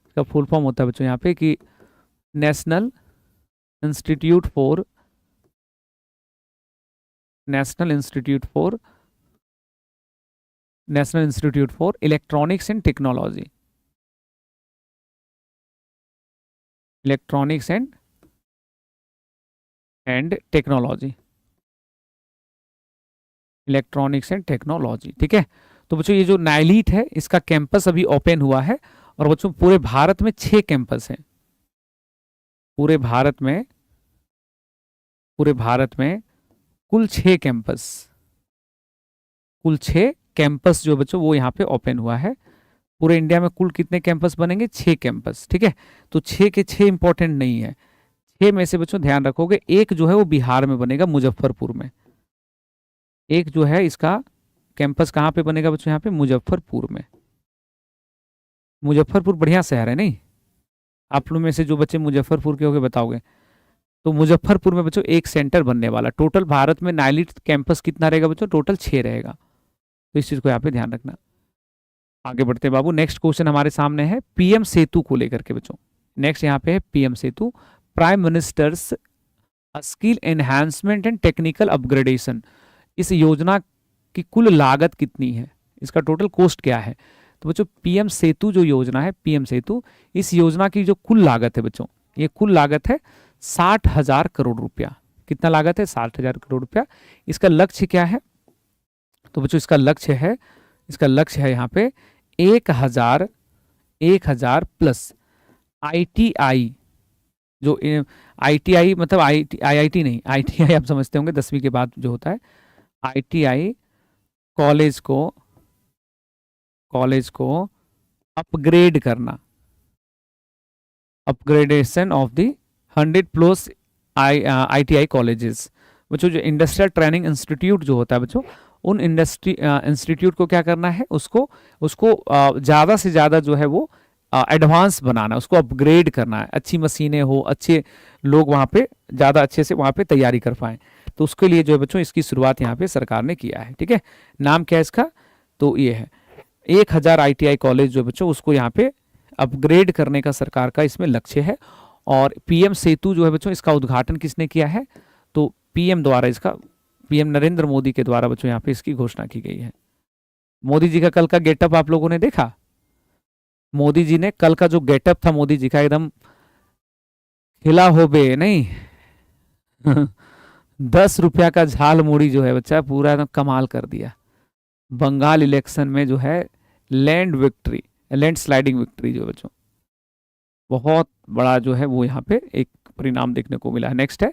[SPEAKER 1] इसका फुल फॉर्म होता है बच्चों यहाँ पे कि national institute for, national institute for, national institute for electronics and technology, electronics and technology. Electronics and technology, ठीक है। तो बच्चों ये जो नाइलीट है इसका कैंपस अभी ओपन हुआ है, और बच्चों पूरे भारत में 6 कैंपस हैं। पूरे भारत में, पूरे भारत में कुल 6 कैंपस, कुल 6 कैंपस जो बच्चों वो यहाँ पे ओपन हुआ है। पूरे इंडिया में कुल कितने कैंपस बनेंगे? 6 कैंपस, ठीक है। तो 6 के 6 इंपॉर्टेंट नहीं है, 6 में से बच्चों ध्यान रखोगे एक जो है वो बिहार में बनेगा, मुजफ्फरपुर में। एक जो है इसका कैंपस कहाँ पे बनेगा बच्चों? यहाँ पे मुजफ्फरपुर में। मुजफ्फरपुर बढ़िया शहर है नहीं? आप लोग में से जो बच्चे मुजफ्फरपुर के होगे बताओगे। तो मुजफ्फरपुर में बच्चों एक सेंटर बनने वाला। टोटल भारत में नाइलीट कैंपस कितना रहेगा बच्चों? टोटल 6 रहेगा। तो इस चीज को यहाँ पे ध्यान रखना। आगे बढ़ते हैं बाबू, नेक्स्ट क्वेश्चन हमारे सामने है पीएम सेतु को लेकर के बच्चों। नेक्स्ट यहाँ पे है PM Setu, prime ministers skill enhancement and technical upgradation. इस योजना की कुल लागत कितनी है? इसका टोटल कॉस्ट क्या है? तो बच्चों पीएम सेतु जो योजना है, पीएम सेतु, इस योजना की जो कुल लागत है बच्चों, ये कुल लागत है 60,000 करोड़ रुपया। कितना लागत है? 60,000 करोड़ रुपया। इसका लक्ष्य क्या है? तो बच्चों इसका लक्ष्य है यहाँ पे 1,000 प्लस आईटीआई, जो आईटीआई मतलब आईआईटी नहीं, आईटीआई आप समझते होंगे 10वीं के बाद जो होता है, आईटीआई कॉलेज को अपग्रेड करना, upgradation of the 100 plus ITI colleges. बच्चों जो इंडस्ट्रियल ट्रेनिंग इंस्टीट्यूट जो होता है बच्चों, उन इंस्टीट्यूट को क्या करना है? उसको ज़्यादा से ज़्यादा जो है वो एडवांस बनाना, उसको अपग्रेड करना है, अच्छी मशीनें हो, अच्छे लोग वहाँ पे ज़्यादा अच्छे से वहाँ पे तैयारी कर पाएँ। तो उसके लिए जो है बच्चों इसकी शुरुआत यहाँ पे सरकार ने किया है, ठीक है। नाम क्या है इसका? तो ये है 1,000 आईटीआई कॉलेज जो बच्चों उसको यहाँ पे अपग्रेड करने का सरकार का इसमें लक्ष्य है। और पीएम सेतु जो है बच्चों इसका उद्घाटन किसने किया है? तो पीएम द्वारा, इसका पीएम नरेंद्र मोदी के द्वारा बच्चों यहाँ पे इसकी घोषणा की गई है। मोदी जी का कल का गेटअप आप लोगों ने देखा? मोदी जी ने कल का जो गेटअप था मोदी जी का, एकदम खिला हो बे नहीं 10 रुपया का झाल मुड़ी जो है बच्चा पूरा एकदम कमाल कर दिया। बंगाल इलेक्शन में जो है लैंड स्लाइडिंग विक्ट्री जो बच्चों बहुत बड़ा जो है वो यहाँ पे एक परिणाम देखने को मिला है। नेक्स्ट है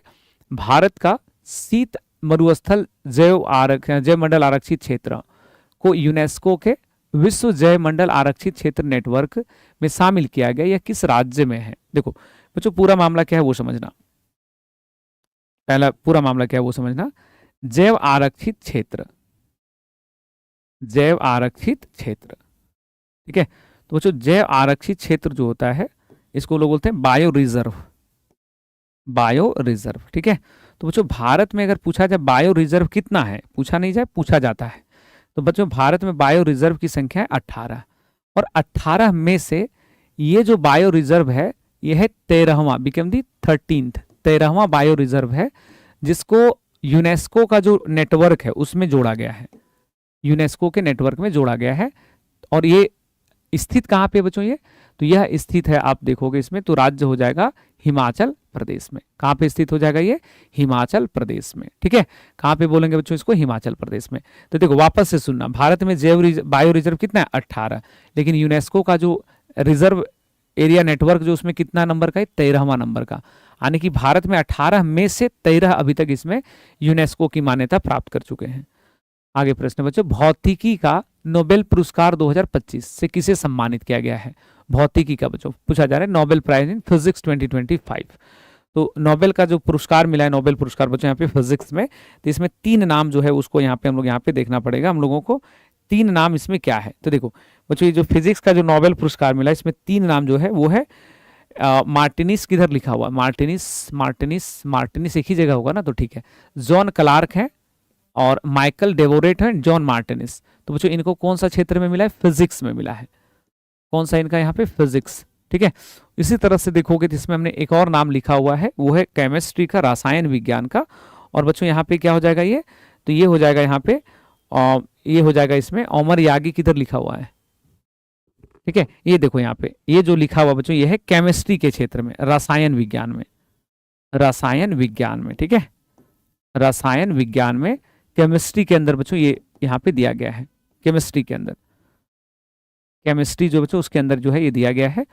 [SPEAKER 1] भारत का शीत मरुस्थल जैव मंडल आरक्षित क्षेत्र को यूनेस्को के विश्व जैव मंडल आरक्षित क्षेत्र नेटवर्क में शामिल किया गया। यह किस राज्य में है? देखो बच्चों पूरा मामला क्या है वो समझना। पहला पूरा मामला क्या है वो समझना। जैव आरक्षित क्षेत्र, जैव आरक्षित क्षेत्र, ठीक है। तो बच्चों जैव आरक्षित क्षेत्र जो होता है इसको लोग बोलते हैं बायो रिजर्व, बायो रिजर्व, ठीक है। तो बच्चों भारत में अगर पूछा जाए बायो रिजर्व कितना है, पूछा नहीं जाए पूछा जाता है। तो बच्चों भारत में बायो रिजर्व की संख्या है 18, और 18 में से ये जो बायो रिजर्व है ये है 13वां, बिकम दी 13वां बायो रिजर्व है, जिसको यूनेस्को का जो नेटवर्क है उसमें जोड़ा गया है, यूनेस्को के नेटवर्क में जोड़ा गया है। और ये स्थित कहाँ पे बच्चों? ये तो यह स्थित है, आप देखोगे इसमें तो राज्य हो जाएगा हिमाचल प्रदेश में। कहाँ पे स्थित हो जाएगा ये? हिमाचल प्रदेश में, ठीक है। कहाँ पे बोलेंगे बच्चों इसको? हिमाचल प्रदेश में। तो देखो वापस से सुनना, भारत में बायो रिजर्व कितना है? 18, लेकिन यूनेस्को का जो रिजर्व एरिया नेटवर्क जो उसमें कितना नंबर का है? 13वां नंबर का। यानी कि भारत में 18 में से 13 अभी तक इसमें यूनेस्को की मान्यता प्राप्त कर चुके हैं। आगे प्रश्न बच्चों, भौतिकी का नोबेल पुरस्कार 2025 से किसे सम्मानित किया गया है? भौतिकी का बच्चों पूछा जा रहा है, नोबेल प्राइज इन फिजिक्स 2025। तो नोबेल का जो पुरस्कार मिला है, नोबेल पुरस्कार बच्चों यहाँ पे फिजिक्स में, तो इसमें 3 नाम जो है उसको यहाँ पे हम लोग यहाँ पे देखना पड़ेगा हम लोगों को। 3 नाम इसमें क्या है? तो देखो बच्चों ये जो फिजिक्स का जो नोबेल पुरस्कार मिला इसमें 3 नाम जो है वो है मार्टिनिस, किधर लिखा हुआ? मार्टिनिस एक ही जगह होगा ना, तो ठीक है। जॉन क्लार्क है और माइकल डेवोरेट है, जॉन मार्टिनिस। तो बच्चों इनको कौन सा क्षेत्र में मिला है? फिजिक्स में मिला है। कौन सा इनका यहाँ पे? फिजिक्स, ठीक है। इसी तरह से देखोगे तो इसमें हमने एक और नाम लिखा हुआ है, वो है केमिस्ट्री का, रसायन विज्ञान का। और बच्चों यहाँ पे क्या हो जाएगा ये? तो ये हो जाएगा यहाँ पे, ये हो जाएगा इसमें अमर यागी, किधर लिखा हुआ है? ठीक है, ये देखो यहाँ पे ये जो लिखा हुआ बच्चों ये है केमिस्ट्री के क्षेत्र में, रसायन विज्ञान में, रसायन विज्ञान में, ठीक है, रसायन विज्ञान में केमिस्ट्री के अंदर बच्चों ये यहाँ पे दिया गया है, केमिस्ट्री के अंदर, केमिस्ट्री जो बच्चों उसके अंदर जो है ये दिया गया है।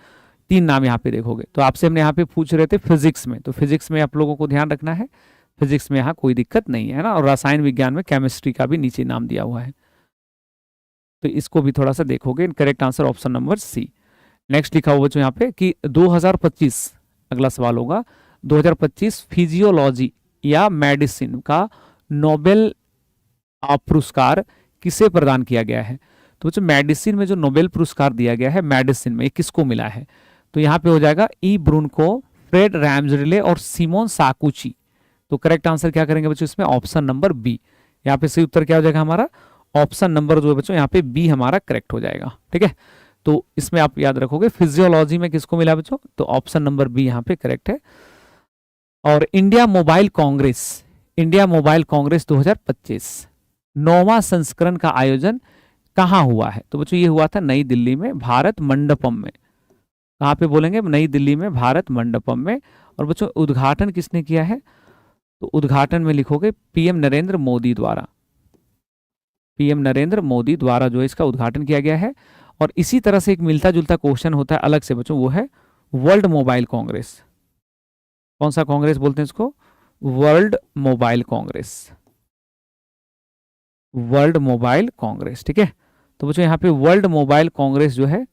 [SPEAKER 1] 3 नाम यहाँ पे देखोगे। तो आपसे हमने यहाँ पे पूछ रहे थे फिजिक्स में, तो फिजिक्स में आप लोगों को ध्यान रखना है, फिजिक्स में यहाँ कोई दिक्कत नहीं है ना, और रसायन विज्ञान में केमिस्ट्री का भी नीचे नाम दिया हुआ है, तो इसको भी थोड़ा सा देखोगे। Correct answer option number C. Next लिखा हुआ बच्चों यहाँ पे कि 2025, अगला सवाल होगा, 2025 फिजियोलॉजी या मेडिसिन का नोबेल पुरस्कार किसे प्रदान किया गया है? तो बच्चों मेडिसिन में जो नोबेल पुरस्कार दिया गया है मेडिसिन में, किसको मिला है? तो यहाँ पे हो जाएगा ई ब्रुनको, फ्रेड रैम्सडिले और सिमोन साकुची। तो करेक्ट आंसर क्या करेंगे बच्चों इसमें? Option number B. यहाँ पे सही उत्तर क्या हो जाएगा हमारा? ऑप्शन नंबर जो है बच्चों यहाँ पे बी हमारा करेक्ट हो जाएगा। ठीक है, तो इसमें आप याद रखोगे फिजियोलॉजी में किसको मिला बच्चों? तो ऑप्शन नंबर बी यहाँ पे करेक्ट है। और India mobile Congress, India mobile Congress 2025 9वां संस्करण का आयोजन कहाँ हुआ है? तो बच्चों ये हुआ था नई दिल्ली में, भारत मंडपम में। कहाँ पे बोलेंगे? नई दिल्ली में, भारत मंडपम में। और बच्चों उद्घाटन किसने किया है? तो उद्घाटन में लिखोगे पीएम नरेंद्र मोदी द्वारा, पीएम नरेंद्र मोदी द्वारा जो है इसका उद्घाटन किया गया है। और इसी तरह से एक मिलता जुलता क्वेश्चन होता है अलग से बच्चों, वो है वर्ल्ड मोबाइल कांग्रेस। कौन सा कांग्रेस बोलते हैं इसको? World mobile Congress, world mobile Congress. ठीक है, तो बच्चों यहाँ पे वर्ल्ड मोबाइल कांग्रेस जो है,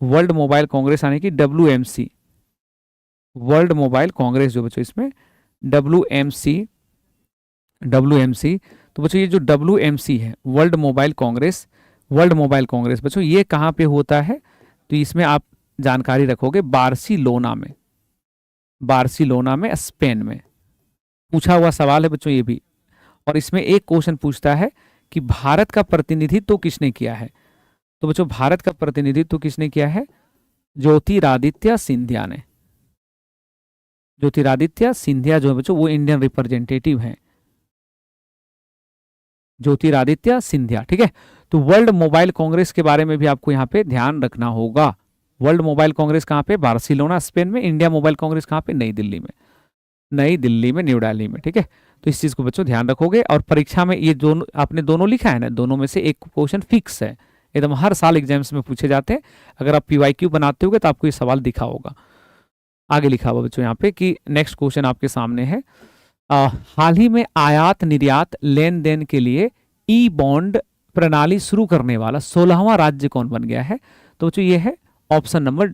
[SPEAKER 1] वर्ल्ड मोबाइल कांग्रेस यानी कि WMC, वर्ल्ड मोबाइल कांग्रेस जो बच्चों इसमें WMC, WMC। तो बच्चों ये जो WMC है world mobile Congress, world mobile Congress बच्चों ये कहाँ पे होता है? तो इसमें आप जानकारी रखोगे बार्सिलोना में, बार्सिलोना में, स्पेन में। पूछा हुआ सवाल है बच्चों ये भी। और इसमें एक क्वेश्चन पूछता है कि भारत का प्रतिनिधित्व तो किसने किया है? तो बच्चों भारत का प्रतिनिधित्व तो किसने किया है? ज्योतिरादित्य सिंधिया ने। ज्योतिरादित्य सिंधिया जो है बच्चों वो इंडियन रिप्रेजेंटेटिव हैं, ज्योतिरादित्य सिंधिया। ठीक है, तो वर्ल्ड मोबाइल कांग्रेस के बारे में भी आपको यहाँ पे ध्यान रखना होगा। वर्ल्ड मोबाइल कांग्रेस कहाँ पे? बार्सिलोना स्पेन में। इंडिया मोबाइल कांग्रेस कहाँ पे? नई दिल्ली में, नई दिल्ली में, न्यू दिल्ली में। ठीक है, तो इस चीज को बच्चों ध्यान रखोगे। और परीक्षा में ये दोनों आपने दोनों लिखा है ना, दोनों में से एक क्वेश्चन फिक्स है, एकदम हर साल एग्जाम्स में पूछे जाते हैं। अगर आप PYQ बनाते होगे तो आपको ये सवाल दिखा होगा। आगे लिखा हुआ बच्चों यहाँ पे कि नेक्स्ट क्वेश्चन आपके सामने है, हाल ही में आयात निर्यात लेन देन के लिए ई बॉन्ड प्रणाली शुरू करने वाला 16वां राज्य कौन बन गया है? तो बच्चों ये है ऑप्शन नंबर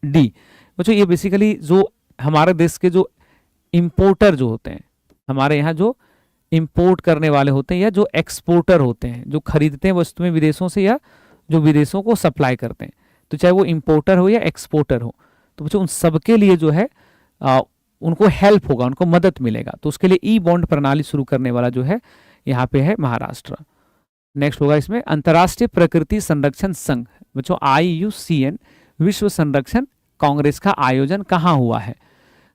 [SPEAKER 1] डी। बच्चों ये बेसिकली जो हमारे देश के जो इंपोर्टर जो होते हैं, हमारे यहाँ जो इंपोर्ट करने वाले होते हैं या जो एक्सपोर्टर होते हैं, जो खरीदते हैं वस्तुएं विदेशों से या जो विदेशों को सप्लाई करते हैं, तो चाहे वो इंपोर्टर हो या एक्सपोर्टर हो, तो बच्चों उन सबके लिए जो है उनको हेल्प होगा, उनको मदद मिलेगा। तो उसके लिए ई बॉन्ड प्रणाली शुरू करने वाला जो है यहाँ पे है महाराष्ट्र। नेक्स्ट होगा इसमें अंतर्राष्ट्रीय प्रकृति संरक्षण संघ बच्चों IUCN विश्व संरक्षण कांग्रेस का आयोजन कहाँ हुआ है?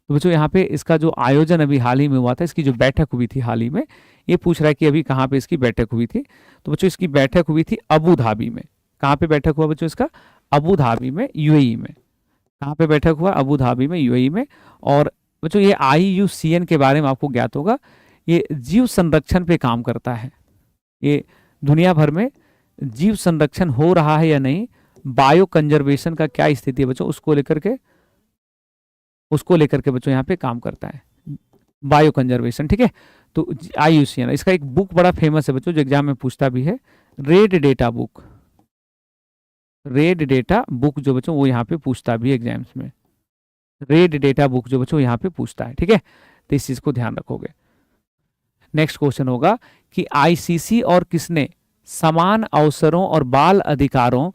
[SPEAKER 1] तो बच्चों यहाँ पे इसका जो आयोजन अभी हाल ही में हुआ था, इसकी जो बैठक हुई थी हाल ही में, ये पूछ रहा है कि अभी कहाँ पे इसकी बैठक हुई थी। तो बच्चों इसकी बैठक हुई थी अबू धाबी में। कहाँ पे बैठक हुआ बच्चों इसका? अबू धाबी में, UAE में। कहाँ पे बैठक हुआ? अबू धाबी में, UAE में। और बच्चों ये IUCN के बारे में आपको ज्ञात होगा, ये जीव संरक्षण पे काम करता है। ये दुनिया भर में जीव संरक्षण हो रहा है या नहीं, बायो कंजर्वेशन का क्या स्थिति है बच्चों, उसको लेकर के बच्चों यहाँ पे काम करता है, बायो कंजर्वेशन। ठीक है, तो IUCN, इसका एक बुक बड़ा फेमस है बच्चों जो एग्जाम में पूछता भी है, red data book. Red data book जो बच्चों वो यहाँ पे पूछता भी है एग्जाम्स में, रेड डेटा बुक जो बच्चों यहाँ पे पूछता है। ठीक है, तो इस चीज को ध्यान रखोगे। नेक्स्ट क्वेश्चन होगा कि ICC और किसने समान अवसरों और बाल अधिकारों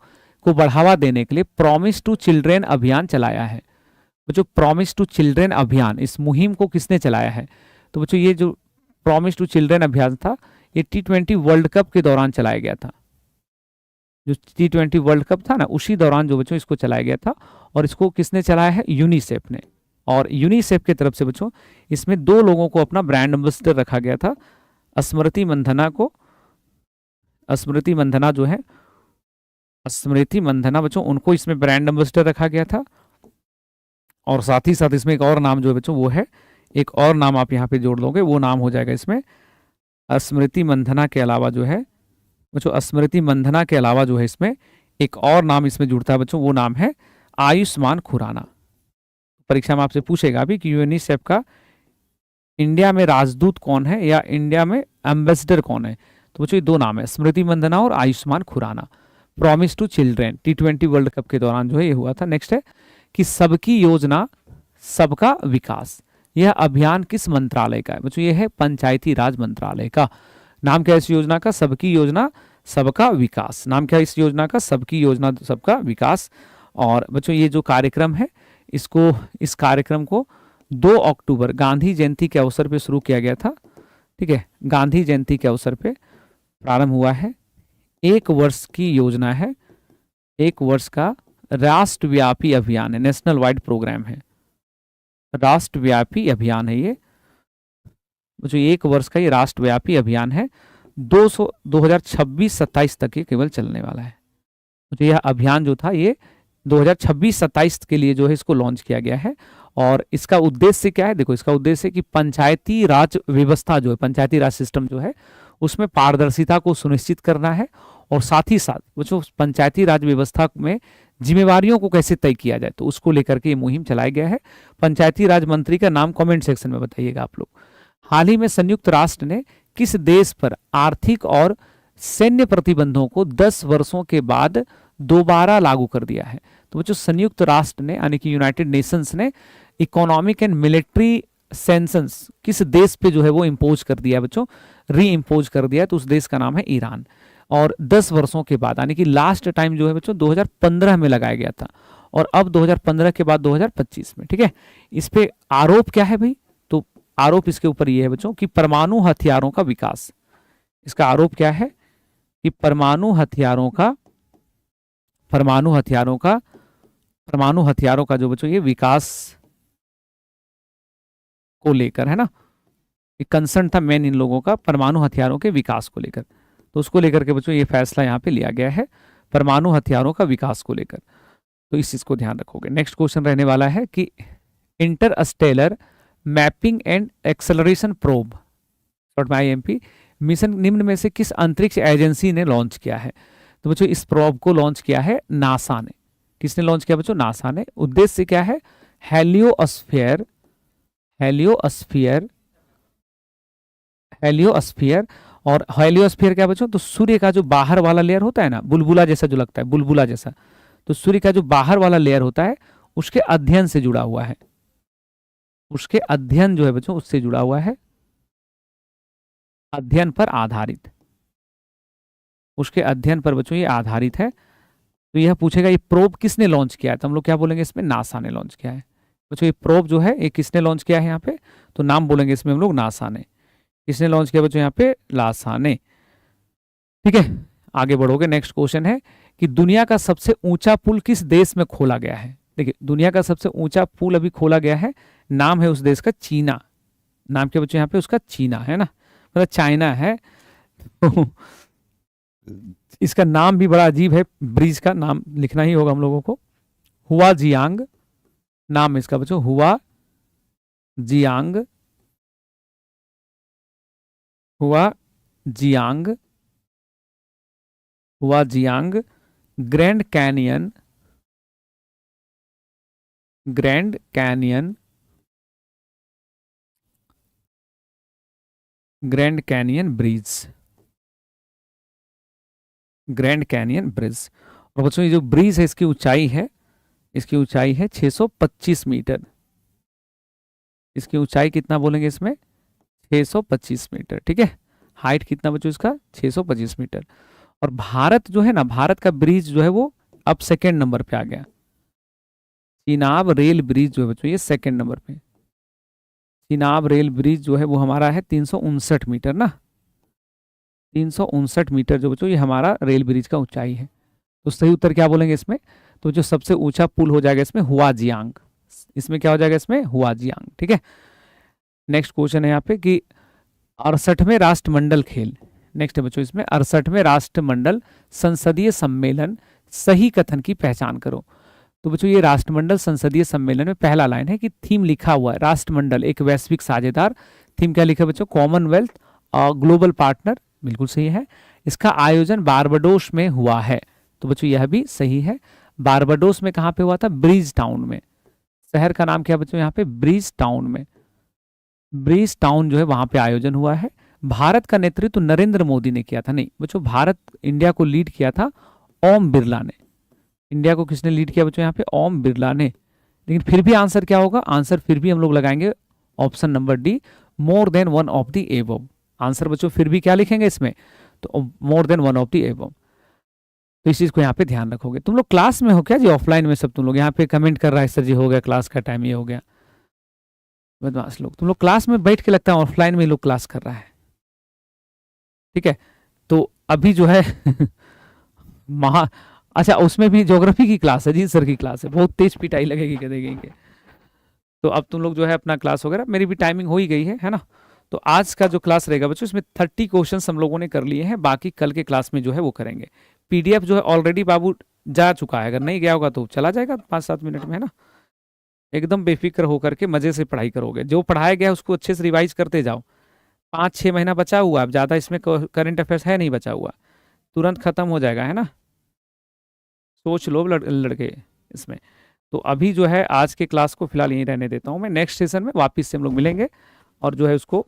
[SPEAKER 1] को बढ़ावा देने के लिए प्रॉमिस टू चिल्ड्रेन अभियान चलाया है? बच्चों प्रॉमिस टू चिल्ड्रेन अभियान, इस मुहिम को किसने चलाया है? तो बच्चों ये जो प्रॉमिस टू चिल्ड्रेन अभियान था, ये T20 वर्ल्ड कप के दौरान चलाया गया था। जो T20 वर्ल्ड कप था ना, उसी दौरान जो बच्चों इसको चलाया गया था। और इसको किसने चलाया है? यूनिसेफ ने। और यूनिसेफ की तरफ से बच्चों इसमें 2 लोगों को अपना ब्रांड एम्बेसडर रखा गया था। स्मृति मंधना को, स्मृति मंधना जो है, स्मृति मंधना बच्चों उनको इसमें ब्रांड एम्बेसडर रखा गया था। और साथ ही साथ इसमें एक और नाम जो है बच्चों वो है, एक और नाम आप यहाँ पे जोड़ लोगे, वो नाम हो जाएगा इसमें स्मृति मंधना के अलावा जो है बच्चों, स्मृति मंधना के अलावा जो है इसमें एक और नाम इसमें जुड़ता है बच्चों, वो नाम है आयुष्मान खुराना। परीक्षा में आपसे पूछेगा भी कि यूनिसेफ का इंडिया में राजदूत कौन है या इंडिया में एम्बेसडर कौन है, तो बच्चों ये दो नाम है, स्मृति मंधना और Ayushmann Khurrana. Promise to children T20 world cup के दौरान जो है ये हुआ था। नेक्स्ट है कि सबकी योजना सबका विकास, यह अभियान किस मंत्रालय का है, बच्चों ये है पंचायती राज मंत्रालय का। नाम क्या है इस योजना का, सबकी योजना सबका विकास। नाम क्या है इस योजना का, सबकी योजना सबका विकास। और बच्चों ये जो कार्यक्रम है इस कार्यक्रम को 2 अक्टूबर गांधी जयंती के अवसर पे शुरू किया गया था। ठीक है, गांधी जयंती के अवसर पे प्रारंभ हुआ है। 1 वर्ष की योजना है, 1 वर्ष का राष्ट्रव्यापी अभियान है, नेशनल वाइड प्रोग्राम है, राष्ट्रव्यापी अभियान है ये। जो 1 वर्ष का ये राष्ट्रव्यापी अभियान है, 2026-27 तक ये केवल चलने वाला है। तो यह अभियान जो था ये 2026-27 के लिए जो है इसको लॉन्च किया गया है। और इसका उद्देश्य क्या है, देखो इसका उद्देश्य कि पंचायती राज व्यवस्था जो है, पंचायती राज सिस्टम जो है उसमें पारदर्शिता को सुनिश्चित करना है। और साथ ही साथ बच्चों पंचायती राज व्यवस्था में जिम्मेवारियों को कैसे तय किया जाए, तो उसको लेकर के ये मुहिम चलाया गया है। पंचायती राज मंत्री का नाम कमेंट सेक्शन में बताइएगा आप लोग। हाल ही में संयुक्त राष्ट्र ने किस देश पर आर्थिक और सैन्य प्रतिबंधों को 10 वर्षों के बाद दोबारा लागू कर दिया है, तो बच्चों संयुक्त राष्ट्र ने यानी कि यूनाइटेड नेशंस ने इकोनॉमिक एंड मिलिट्री सैंक्शंस किस देश पे जो है वो इम्पोज कर दिया है बच्चों, री इम्पोज कर दिया है, तो उस देश का नाम है ईरान। और 10 वर्षों के बाद यानी कि लास्ट टाइम जो है बच्चों 2015 में लगाया गया था, और अब 2015 के बाद 2025 में। ठीक है, इस पे आरोप क्या है भाई, तो आरोप इसके ऊपर ये है बच्चों कि परमाणु हथियारों का विकास। इसका आरोप क्या है कि परमाणु हथियारों का जो बच्चों ये विकास को लेकर है ना, एक कंसर्न था मेन इन लोगों का परमाणु हथियारों के विकास को लेकर, तो उसको लेकर के बच्चों ये फैसला यहाँ पे लिया गया है परमाणु हथियारों का विकास को लेकर, तो इस चीज को ध्यान रखोगे। नेक्स्ट क्वेश्चन रहने वाला है कि Interstellar mapping and acceleration probe short में IMP मिशन निम्न में से किस अंतरिक्ष एजेंसी ने लॉन्च किया है, तो बच्चों इस प्रोब को लॉन्च किया है नासा ने। किसने लॉन्च किया बच्चों, नासा ने। उद्देश्य क्या है, हेलियोस्फीयर और हेलियोस्फीयर क्या बच्चों, तो सूर्य का जो बाहर वाला लेयर होता है ना, बुलबुला जैसा जो लगता है, बुलबुला जैसा, तो सूर्य का जो बाहर वाला लेयर होता है उसके अध्ययन से जुड़ा हुआ है, उसके अध्ययन जो है बच्चों उससे जुड़ा हुआ है, अध्ययन पर आधारित, उसके अध्ययन पर बच्चों ये आधारित है। तो यह पूछेगा ये प्रोब किसने लॉन्च किया है, तो हम लोग क्या बोलेंगे इसमें, नासा ने लॉन्च किया है। बच्चों ये प्रोब जो है ये किसने लॉन्च किया है यहाँ पे, तो नाम बोलेंगे इसमें हम लोग नासा ने। किसने लॉन्च किया बच्चों यहाँ पे, नासा ने। ठीक है, आगे बढ़ोगे। नेक्स्ट क्वेश्चन है कि दुनिया का सबसे ऊंचा पुल किस देश में खोला गया है। देखिए दुनिया का सबसे ऊंचा पुल अभी खोला गया है, नाम है उस देश का चीना। नाम क्या बच्चों यहाँ पे उसका, चीना है ना, मतलब चाइना है। इसका नाम भी बड़ा अजीब है, ब्रिज का नाम लिखना ही होगा हम लोगों को। हुआ जियांग नाम है इसका बच्चों, हुआ जियांग ग्रैंड कैनियन ब्रिज। और बच्चों ये जो ब्रिज है इसकी ऊंचाई है 625 मीटर। इसकी ऊंचाई कितना बोलेंगे इसमें, 625 मीटर। ठीक है, हाइट कितना बच्चों इसका, 625 मीटर। और भारत जो है ना, भारत का ब्रिज जो है वो अब 2nd नंबर पे आ गया। चिनाब रेल ब्रिज जो है बच्चों ये 2nd नंबर पे। चिनाब रेल ब्रिज जो है वो हमारा है 359 मीटर ना, 359 मीटर जो बच्चों ये हमारा रेल ब्रिज का ऊंचाई है। तो सही उत्तर क्या बोलेंगे इसमें, तो जो सबसे ऊंचा पुल हो जाएगा इसमें हुआजियांग। इसमें क्या हो जाएगा इसमें, हुआजियांग। ठीक है, नेक्स्ट क्वेश्चन है यहाँ पे कि 68वें राष्ट्रमंडल खेल, नेक्स्ट है बच्चों इसमें 68वें राष्ट्रमंडल संसदीय सम्मेलन सही कथन की पहचान करो। तो बच्चों ये राष्ट्रमंडल संसदीय सम्मेलन में पहला लाइन है कि थीम लिखा हुआ है राष्ट्रमंडल एक वैश्विक साझेदार। थीम क्या लिखा है बच्चों, कॉमनवेल्थ ग्लोबल पार्टनर, बिल्कुल सही है। इसका आयोजन बारबाडोस में हुआ है, तो बच्चों यह भी सही है। बारबाडोस में कहाँ पे हुआ था? ब्रिज टाउन में। शहर का नाम क्या बच्चों? यहाँ पे ब्रिज टाउन में, ब्रिज टाउन जो है वहां पे आयोजन हुआ है। भारत का नेतृत्व नरेंद्र मोदी ने किया था, नहीं बच्चों, भारत इंडिया को लीड किया था ओम बिरला ने। इंडिया को किसने लीड किया बच्चों? यहाँ पे ओम बिरला ने। लेकिन फिर भी आंसर क्या होगा? आंसर फिर भी हम लोग लगाएंगे option number D, more than one of the above. Answer बच्चों फिर भी क्या लिखेंगे इसमें? तो मोर than one of the above. तो इस चीज को यहाँ पे ध्यान रखोगे। तुम लोग क्लास में हो क्या जी? ऑफलाइन में सब तुम लोग? यहाँ पे कमेंट कर रहा है सर जी हो गया क्लास का टाइम, ये हो गया। बदमाश लोग, तुम लोग क्लास में बैठ के लगता है ऑफलाइन में लोग क्लास कर रहा है। ठीक है, तो अभी जो है महा, अच्छा उसमें भी ज्योग्राफी की क्लास है जी, सर की क्लास है, बहुत तेज पिटाई लगेगी गधे के। तो अब तुम लोग जो है अपना क्लास वगैरह, मेरी भी टाइमिंग हो ही गई है ना। तो आज का जो क्लास रहेगा बच्चों, इसमें 30 क्वेश्चन हम लोगों ने कर लिए हैं, बाकी कल के क्लास में जो है वो करेंगे। पीडीएफ जो है ऑलरेडी बाबू जा चुका है, अगर नहीं गया होगा तो चला जाएगा 5-7 मिनट में, है ना। एकदम बेफिक्र होकर के मजे से पढ़ाई करोगे, जो पढ़ाया गया है उसको अच्छे से रिवाइज करते जाओ। 5-6 महीना बचा हुआ, अब ज़्यादा इसमें करंट अफेयर्स है नहीं बचा हुआ, तुरंत खत्म हो जाएगा, है ना। सोच लो लड़के इसमें। तो अभी जो है आज के क्लास को फिलहाल यहीं रहने देता हूँ मैं, नेक्स्ट सेशन में वापस से हम लोग मिलेंगे और जो है उसको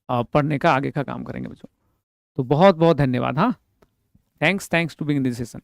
[SPEAKER 1] पढ़ने का आगे का काम करेंगे बच्चों। तो बहुत बहुत धन्यवाद। हाँ, thanks to being in this session.